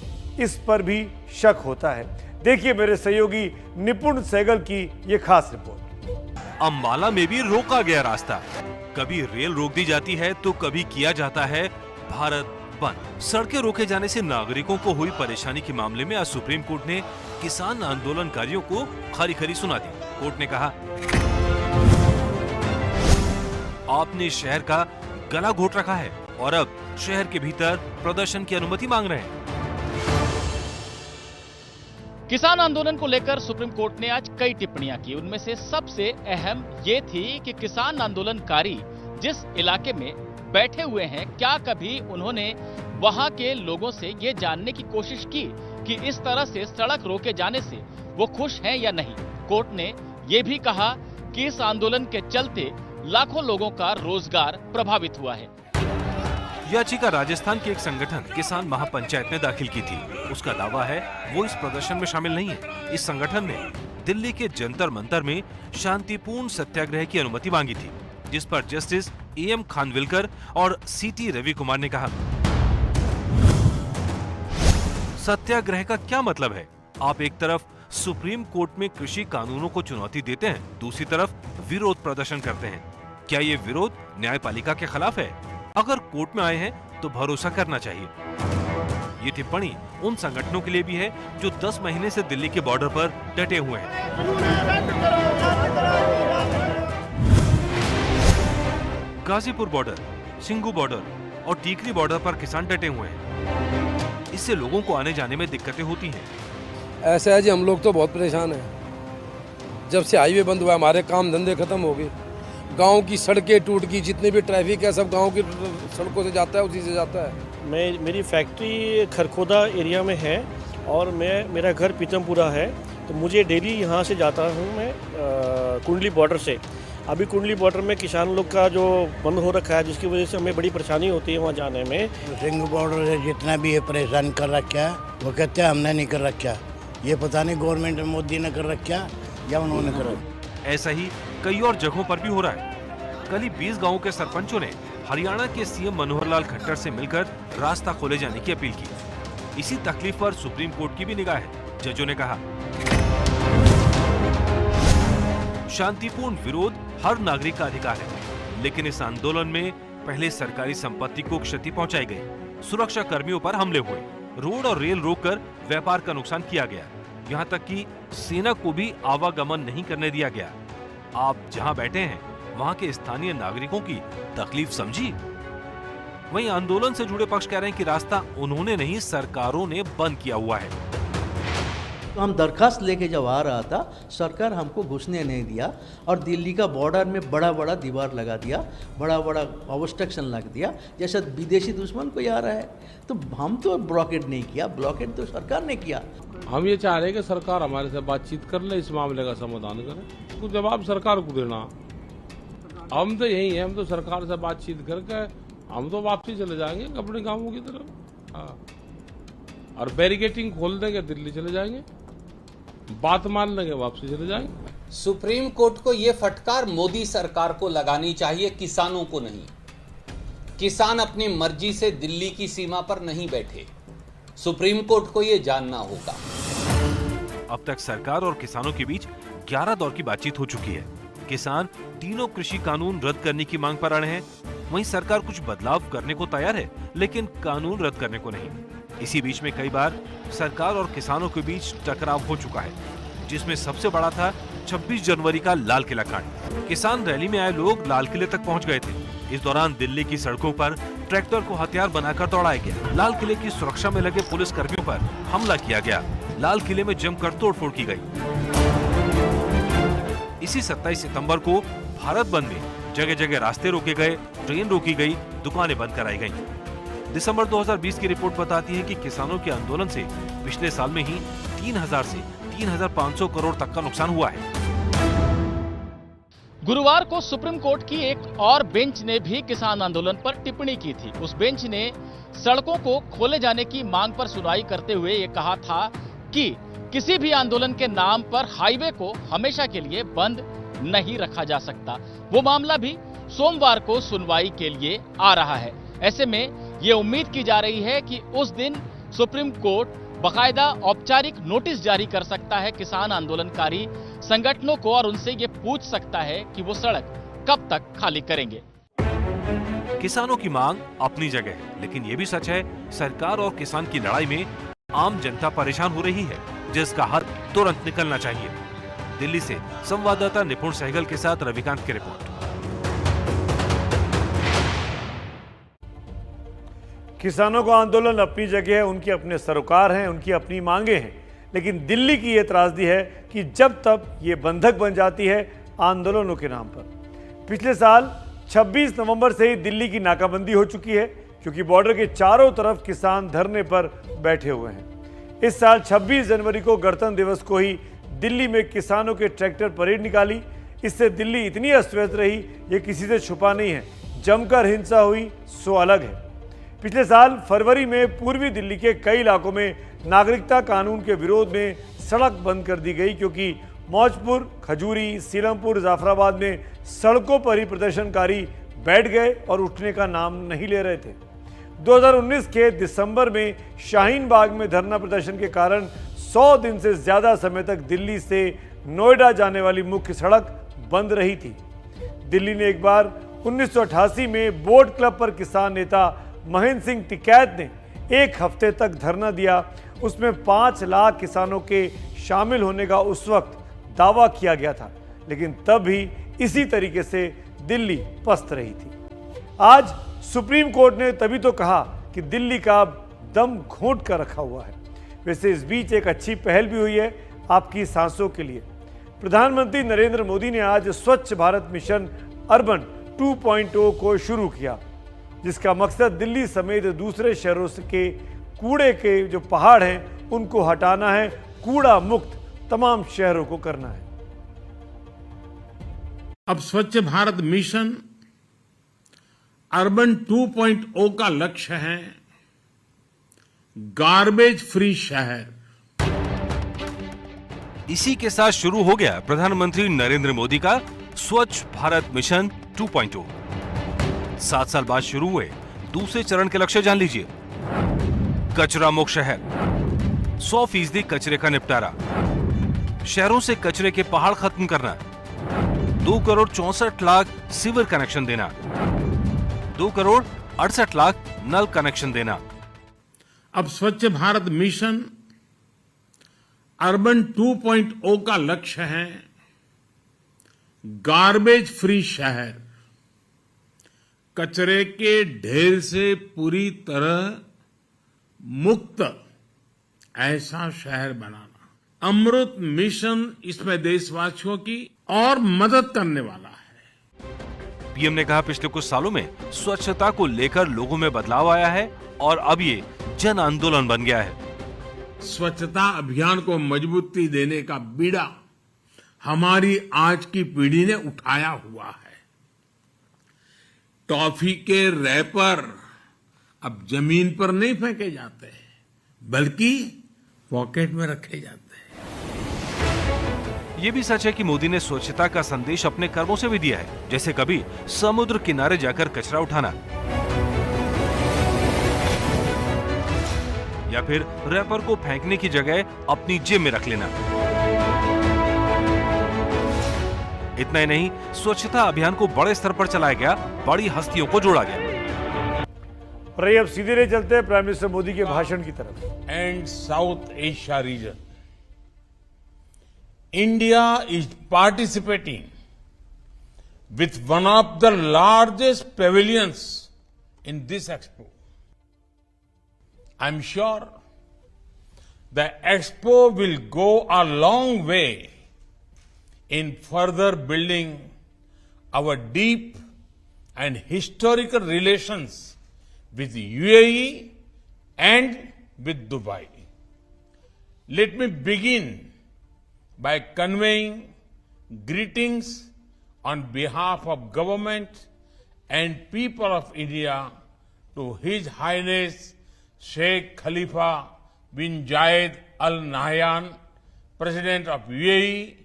इस पर भी शक होता है। देखिए मेरे सहयोगी निपुण सहगल की ये खास रिपोर्ट। अंबाला में भी रोका गया रास्ता। कभी रेल रोक दी जाती है तो कभी किया जाता है भारत बंद। सड़कें रोके जाने से नागरिकों को हुई परेशानी के मामले में आज सुप्रीम कोर्ट ने किसान आंदोलनकारियों को खरी खरी सुना दी। कोर्ट ने कहा, आपने शहर का गला घोट रखा है और अब शहर के भीतर प्रदर्शन की अनुमति मांग रहे हैं। किसान आंदोलन को लेकर सुप्रीम कोर्ट ने आज कई टिप्पणियां की। उनमें से सबसे अहम ये थी कि किसान आंदोलनकारी जिस इलाके में बैठे हुए हैं, क्या कभी उन्होंने वहां के लोगों से ये जानने की कोशिश की कि इस तरह से सड़क रोके जाने से वो खुश हैं या नहीं। कोर्ट ने ये भी कहा कि इस आंदोलन के चलते लाखों लोगों का रोजगार प्रभावित हुआ है। याचिका राजस्थान के एक संगठन किसान महापंचायत ने दाखिल की थी। उसका दावा है वो इस प्रदर्शन में शामिल नहीं है। इस संगठन ने दिल्ली के जंतर मंतर में शांतिपूर्ण सत्याग्रह की अनुमति मांगी थी, जिस पर जस्टिस एएम खानविलकर और सीटी रवि कुमार ने कहा, सत्याग्रह का क्या मतलब है? आप एक तरफ सुप्रीम कोर्ट में कृषि कानूनों को चुनौती देते हैं, दूसरी तरफ विरोध प्रदर्शन करते हैं। क्या ये विरोध न्यायपालिका के खिलाफ है? अगर कोर्ट में आए हैं तो भरोसा करना चाहिए। ये टिप्पणी उन संगठनों के लिए भी है जो 10 महीने से दिल्ली के बॉर्डर पर डटे हुए हैं। गाजीपुर बॉर्डर, सिंगू बॉर्डर और टीकरी बॉर्डर पर किसान डटे हुए हैं। इससे लोगों को आने जाने में दिक्कतें होती हैं। ऐसा है जी, हम लोग तो बहुत परेशान हैं। जब से हाईवे बंद हुआ हमारे काम धंधे खत्म हो गए। गांव की सड़कें टूट गई, जितने भी ट्रैफिक है सब गांव की सड़कों से जाता है, उसी से जाता है। मेरी फैक्ट्री खरखोदा एरिया में है और मेरा घर पीतमपुरा है, तो मुझे डेली यहाँ से जाता हूँ मैं कुंडली बॉर्डर से। अभी कुंडली बॉर्डर में किसान लोग का जो बंद हो रखा है, जिसकी वजह से हमें बड़ी परेशानी होती है वहाँ जाने में। सिंगू बॉर्डर से जितना भी ये परेशान कर रखा है, वो कहते हैं हमने नहीं कर रखा। ये पता नहीं गवर्नमेंट मोदी ने कर रखा या उन्होंने कर रखा। ऐसा ही कई और जगहों पर भी हो रहा है। कल ही 20 गांवों के सरपंचों ने हरियाणा के सीएम मनोहर लाल खट्टर से मिलकर रास्ता खोले जाने की अपील की। इसी तकलीफ पर सुप्रीम कोर्ट की भी निगाह है। जजों ने कहा, शांतिपूर्ण विरोध हर नागरिक का अधिकार है, लेकिन इस आंदोलन में पहले सरकारी संपत्ति को क्षति पहुंचाई गई, सुरक्षा कर्मियों पर हमले हुए, रोड और रेल रोककर व्यापार का नुकसान किया गया, यहाँ तक कि सेना को भी आवागमन नहीं करने दिया गया। आप जहाँ बैठे हैं वहाँ के स्थानीय नागरिकों की तकलीफ समझी। वहीं आंदोलन से जुड़े पक्ष कह रहे हैं कि रास्ता उन्होंने नहीं, सरकारों ने बंद किया हुआ है। तो हम दरखास्त लेके जब आ रहा था, सरकार हमको घुसने नहीं दिया और दिल्ली का बॉर्डर में बड़ा बड़ा दीवार लगा दिया, बड़ा बड़ा ऑब्स्ट्रक्शन लगा दिया, जैसे विदेशी दुश्मन कोई आ रहा है। तो हम तो ब्लॉकेड नहीं किया, ब्लॉकेड तो सरकार ने किया। हम ये चाह रहे हैं कि सरकार हमारे से बातचीत कर ले, इस मामले का समाधान करे। तो जवाब सरकार को देना। हम तो यही है, हम तो सरकार से बातचीत करके हम तो वापसी चले जाएंगे अपने गांवों की तरफ। हाँ, और बैरिकेटिंग खोल देंगे, दिल्ली चले जाएंगे, बात मान लेंगे, वापसी चले जाएंगे। सुप्रीम कोर्ट को ये फटकार मोदी सरकार को लगानी चाहिए, किसानों को नहीं। किसान अपनी मर्जी से दिल्ली की सीमा पर नहीं बैठे। सुप्रीम कोर्ट को ये जानना होगा। अब तक सरकार और किसानों के बीच 11 दौर की बातचीत हो चुकी है। किसान तीनों कृषि कानून रद्द करने की मांग पर अड़े हैं। वहीं सरकार कुछ बदलाव करने को तैयार है, लेकिन कानून रद्द करने को नहीं। इसी बीच में कई बार सरकार और किसानों के बीच टकराव हो चुका है, जिसमें सबसे बड़ा था 26 जनवरी का लाल किला कांड। किसान रैली में आए लोग लाल किले तक पहुंच गए थे। इस दौरान दिल्ली की सड़कों पर ट्रैक्टर को हथियार बनाकर दौड़ाया गया। लाल किले की सुरक्षा में लगे पुलिस कर्मियों पर हमला किया गया। लाल किले में जमकर तोड़फोड़ की गई। इसी 27 सितंबर को भारत बंद में जगह जगह रास्ते रोके गए, ट्रेन रोकी गई, दुकानें बंद कराई गईं। दिसंबर 2020 की रिपोर्ट बताती है कि किसानों के आंदोलन से पिछले साल में ही 3000 से 3500 करोड़ तक का नुकसान हुआ है। गुरुवार को सुप्रीम कोर्ट की एक और बेंच ने भी किसान आंदोलन पर टिप्पणी की थी। उस बेंच ने सड़कों को खोले जाने की मांग पर सुनवाई करते हुए ये कहा था कि किसी भी आंदोलन के नाम पर हाईवे को हमेशा के लिए बंद नहीं रखा जा सकता। वो मामला भी सोमवार को सुनवाई के लिए आ रहा है। ऐसे में ये उम्मीद की जा रही है कि उस दिन सुप्रीम कोर्ट बाकायदा औपचारिक नोटिस जारी कर सकता है किसान आंदोलनकारी संगठनों को और उनसे ये पूछ सकता है कि वो सड़क कब तक खाली करेंगे। किसानों की मांग अपनी जगह है, लेकिन ये भी सच है सरकार और किसान की लड़ाई में आम जनता परेशान हो रही है, जिसका हल तुरंत निकलना चाहिए। दिल्ली से संवाददाता निपुण सहगल के साथ रविकांत की रिपोर्ट। किसानों का आंदोलन अपनी जगह है, उनके अपने सरोकार हैं, उनकी अपनी मांगे हैं, लेकिन दिल्ली की यह त्रासदी है कि जब तब ये बंधक बन जाती है आंदोलनों के नाम पर। पिछले साल 26 नवंबर से ही दिल्ली की नाकाबंदी हो चुकी है, क्योंकि बॉर्डर के चारों तरफ किसान धरने पर बैठे हुए हैं। इस साल 26 जनवरी को गणतंत्र दिवस को ही दिल्ली में किसानों के ट्रैक्टर परेड निकाली। इससे दिल्ली इतनी अस्त व्यस्त रही, ये किसी से छुपा नहीं है। जमकर हिंसा हुई सो अलग है। पिछले साल फरवरी में पूर्वी दिल्ली के कई इलाकों में नागरिकता कानून के विरोध में सड़क बंद कर दी गई, क्योंकि मौजपुर, खजूरी, सीलमपुर, जाफराबाद में सड़कों पर ही प्रदर्शनकारी बैठ गए और उठने का नाम नहीं ले रहे थे। 2019 के दिसंबर में शाहीन बाग में धरना प्रदर्शन के कारण 100 दिन से ज्यादा समय तक दिल्ली से नोएडा जाने वाली मुख्य सड़क बंद रही थी। दिल्ली ने एक बार 1988 में बोट क्लब पर किसान नेता महेंद्र सिंह टिकैत ने एक हफ्ते तक धरना दिया। उसमें 5 लाख किसानों के शामिल होने का उस वक्त दावा किया गया था, लेकिन तब भी इसी तरीके से दिल्ली पस्त रही थी। आज सुप्रीम कोर्ट ने तभी तो कहा कि दिल्ली का दम घोंट कर रखा हुआ है। वैसे इस बीच एक अच्छी पहल भी हुई है आपकी सांसों के लिए। प्रधानमंत्री नरेंद्र मोदी ने आज स्वच्छ भारत मिशन अर्बन 2.0 को शुरू किया, जिसका मकसद दिल्ली समेत दूसरे शहरों के कूड़े के जो पहाड़ हैं उनको हटाना है, कूड़ा मुक्त तमाम शहरों को करना है। अब स्वच्छ भारत मिशन अर्बन 2.0 का लक्ष्य है गार्बेज फ्री शहर। इसी के साथ शुरू हो गया प्रधानमंत्री नरेंद्र मोदी का स्वच्छ भारत मिशन 2.0। 7 साल बाद शुरू हुए दूसरे चरण के लक्ष्य जान लीजिए। कचरा मुक्त शहर, 100% कचरे का निपटारा, शहरों से कचरे के पहाड़ खत्म करना, 2 करोड़ 64 लाख सीवर कनेक्शन देना, 2 करोड़ 68 लाख नल कनेक्शन देना। अब स्वच्छ भारत मिशन अर्बन 2.0 का लक्ष्य है गार्बेज फ्री शहर। कचरे के ढेर से पूरी तरह मुक्त ऐसा शहर बनाना। अमृत मिशन इसमें देशवासियों की और मदद करने वाला है। पीएम ने कहा पिछले कुछ सालों में स्वच्छता को लेकर लोगों में बदलाव आया है और अब ये जन आंदोलन बन गया है। स्वच्छता अभियान को मजबूती देने का बीड़ा हमारी आज की पीढ़ी ने उठाया हुआ है। टॉफी के रैपर अब जमीन पर नहीं फेंके जाते, बल्कि पॉकेट में रखे जाते हैं। ये भी सच है कि मोदी ने स्वच्छता का संदेश अपने कर्मों से भी दिया है, जैसे कभी समुद्र किनारे जाकर कचरा उठाना या फिर रैपर को फेंकने की जगह अपनी जेब में रख लेना। इतना ही नहीं, स्वच्छता अभियान को बड़े स्तर पर चलाया गया, बड़ी हस्तियों को जोड़ा गया। और अब सीधे रहे चलते हैं प्राइम मिनिस्टर मोदी के भाषण की तरफ। And south Asia region, India is participating with one of the largest pavilions in this expo. I'm sure the expo will go a long way in further building our deep and historical relations with UAE and with Dubai. Let me begin by conveying greetings on behalf of government and people of India to His Highness Sheikh Khalifa bin Zayed Al Nahyan, President of UAE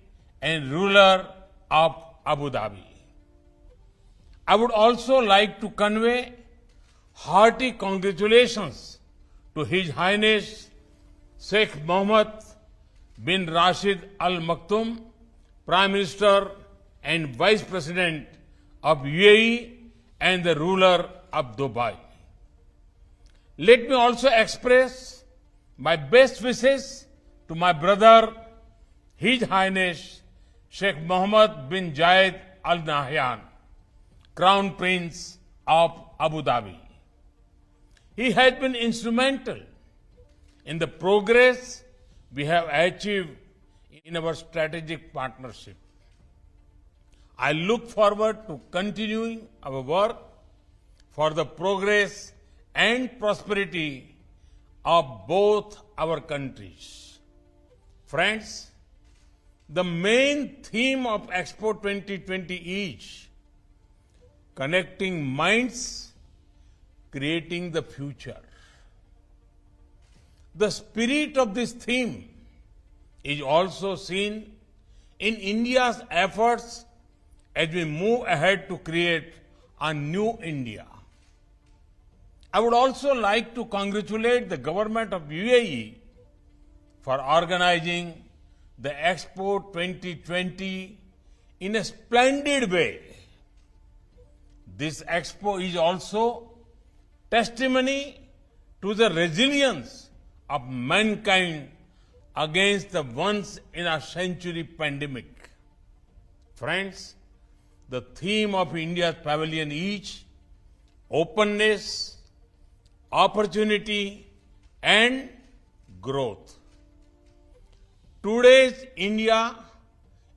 and ruler of Abu Dhabi. I would also like to convey hearty congratulations to His Highness Sheikh Mohammed bin Rashid Al Maktoum, Prime Minister and Vice President of UAE and the ruler of Dubai. Let me also express my best wishes to my brother, His Highness Sheikh Mohammed bin Zayed Al Nahyan, Crown Prince of Abu Dhabi. He has been instrumental in the progress we have achieved in our strategic partnership. I look forward to continuing our work for the progress and prosperity of both our countries. Friends, the main theme of Expo 2020 is connecting minds, creating the future. The spirit of this theme is also seen in India's efforts as we move ahead to create a new India. I would also like to congratulate the government of UAE for organizing the Expo 2020 in a splendid way. This Expo is also testimony to the resilience of mankind against the once-in-a-century pandemic. Friends, the theme of India's pavilion is openness, opportunity, and growth. Today's India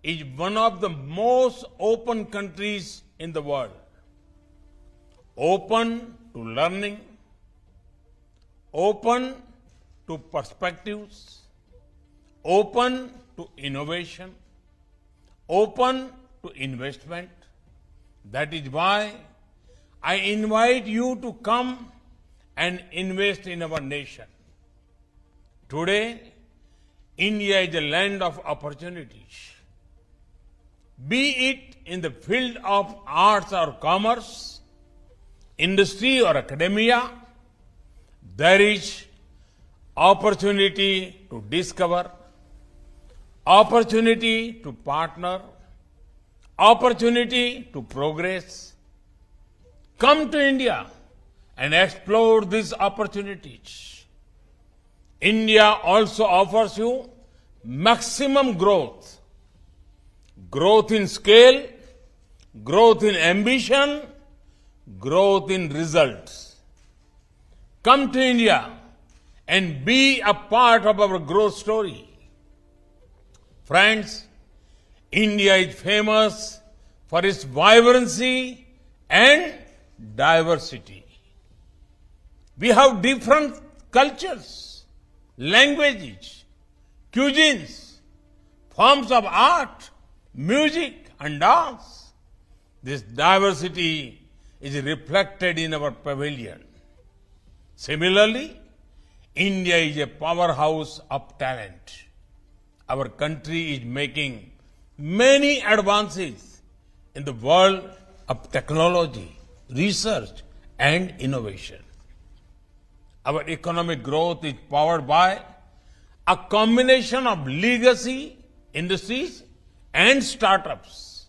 is one of the most open countries in the world. Open to learning, open to perspectives, open to innovation, open to investment. That is why I invite you to come and invest in our nation. Today, India is a land of opportunities. Be it in the field of arts or commerce, industry or academia, there is opportunity to discover, opportunity to partner, opportunity to progress. Come to India and explore these opportunities. India also offers you maximum growth. Growth in scale, growth in ambition, growth in results. Come to India and be a part of our growth story. Friends, India is famous for its vibrancy and diversity. We have different cultures, languages, cuisines, forms of art, music and dance. This diversity is reflected in our pavilion. Similarly, India is a powerhouse of talent. Our country is making many advances in the world of technology, research and innovation. Our economic growth is powered by a combination of legacy industries and startups.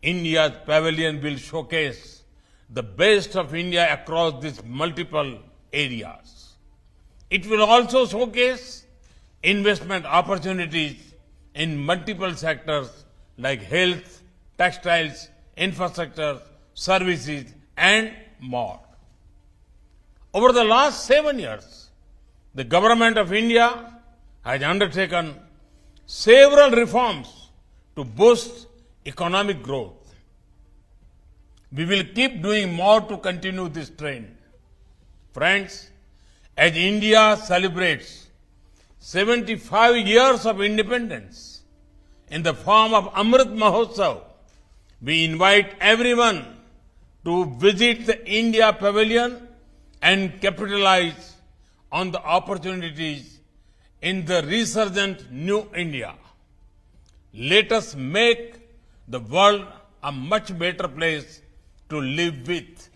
India's pavilion will showcase the best of India across these multiple areas. It will also showcase investment opportunities in multiple sectors like health, textiles, infrastructure, services, and more. Over the last 7 years, the government of India has undertaken several reforms to boost economic growth. We will keep doing more to continue this trend. Friends, as India celebrates 75 years of independence in the form of Amrit Mahotsav, we invite everyone to visit the India Pavilion and capitalize on the opportunities in the resurgent New India. Let us make the world a much better place to live with.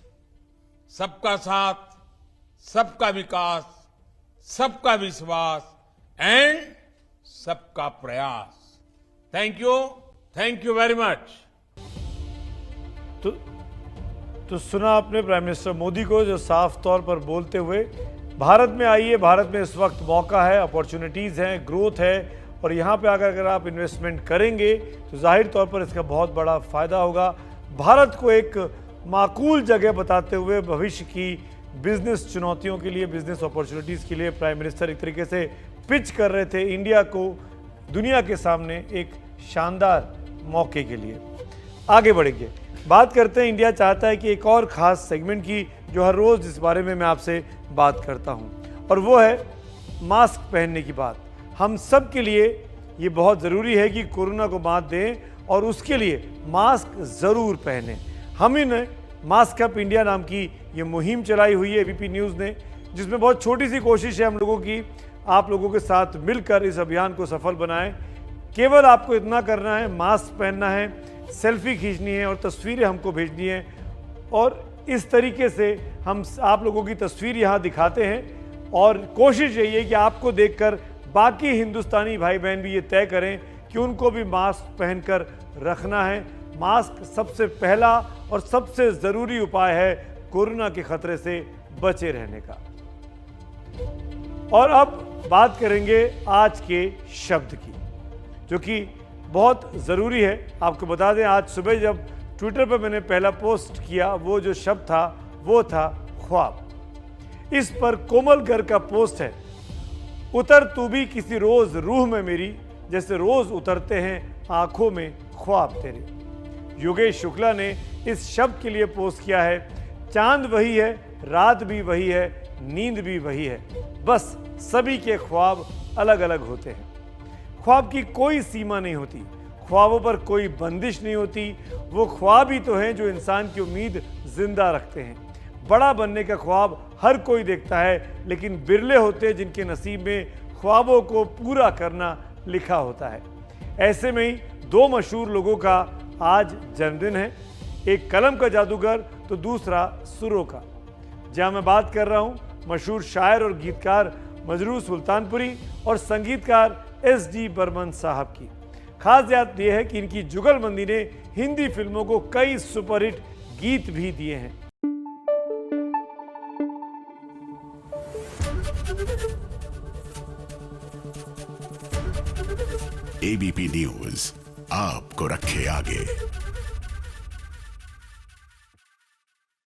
सबका साथ, सबका विकास, सबका विश्वास and सबका प्रयास. Thank you very much. तो सुना आपने प्राइम मिनिस्टर मोदी को, जो साफ तौर पर बोलते हुए भारत में आइए, भारत में इस वक्त मौका है, अपॉर्चुनिटीज़ हैं, ग्रोथ है, और यहाँ पे अगर आप इन्वेस्टमेंट करेंगे तो जाहिर तौर पर इसका बहुत बड़ा फ़ायदा होगा। भारत को एक माकूल जगह बताते हुए भविष्य की बिजनेस चुनौतियों के लिए, बिजनेस अपॉर्चुनिटीज़ के लिए प्राइम मिनिस्टर एक तरीके से पिच कर रहे थे इंडिया को दुनिया के सामने एक शानदार मौके के लिए। आगे बढ़ेंगे, बात करते हैं। इंडिया चाहता है कि एक और ख़ास सेगमेंट की, जो हर रोज़ जिस बारे में मैं आपसे बात करता हूं, और वो है मास्क पहनने की बात। हम सब के लिए ये बहुत ज़रूरी है कि कोरोना को मात दें, और उसके लिए मास्क ज़रूर पहनें। हम ही ने मास्क अप इंडिया नाम की ये मुहिम चलाई हुई है एबीपी न्यूज़ ने, जिसमें बहुत छोटी सी कोशिश है हम लोगों की, आप लोगों के साथ मिलकर इस अभियान को सफल बनाएं। केवल आपको इतना करना है, मास्क पहनना है, सेल्फी खींचनी है और तस्वीरें हमको भेजनी है, और इस तरीके से हम आप लोगों की तस्वीर यहाँ दिखाते हैं, और कोशिश यही है कि आपको देखकर बाकी हिंदुस्तानी भाई बहन भी ये तय करें कि उनको भी मास्क पहनकर रखना है। मास्क सबसे पहला और सबसे ज़रूरी उपाय है कोरोना के खतरे से बचे रहने का। और अब बात करेंगे आज के शब्द की, जो कि बहुत ज़रूरी है। आपको बता दें, आज सुबह जब ट्विटर पर मैंने पहला पोस्ट किया, वो जो शब्द था वो था ख्वाब। इस पर कोमल गर्ग का पोस्ट है, उतर तू भी किसी रोज़ रूह में मेरी, जैसे रोज़ उतरते हैं आंखों में ख्वाब तेरे। योगेश शुक्ला ने इस शब्द के लिए पोस्ट किया है, चांद वही है, रात भी वही है, नींद भी वही है, बस सभी के ख्वाब अलग अलग होते हैं। ख्वाब की कोई सीमा नहीं होती, ख्वाबों पर कोई बंदिश नहीं होती। वो ख्वाब ही तो हैं जो इंसान की उम्मीद जिंदा रखते हैं। बड़ा बनने का ख्वाब हर कोई देखता है, लेकिन बिरले होते हैं जिनके नसीब में ख्वाबों को पूरा करना लिखा होता है। ऐसे में ही दो मशहूर लोगों का आज जन्मदिन है, एक कलम का जादूगर तो दूसरा सुरों का। जहाँ मैं बात कर रहा हूँ मशहूर शायर और गीतकार मजरूह सुल्तानपुरी और संगीतकार एस.डी. बर्मन साहब की। खास बात यह है कि इनकी जुगलबंदी ने हिंदी फिल्मों को कई सुपरहिट गीत भी दिए हैं। एबीपी न्यूज आपको रखे आगे।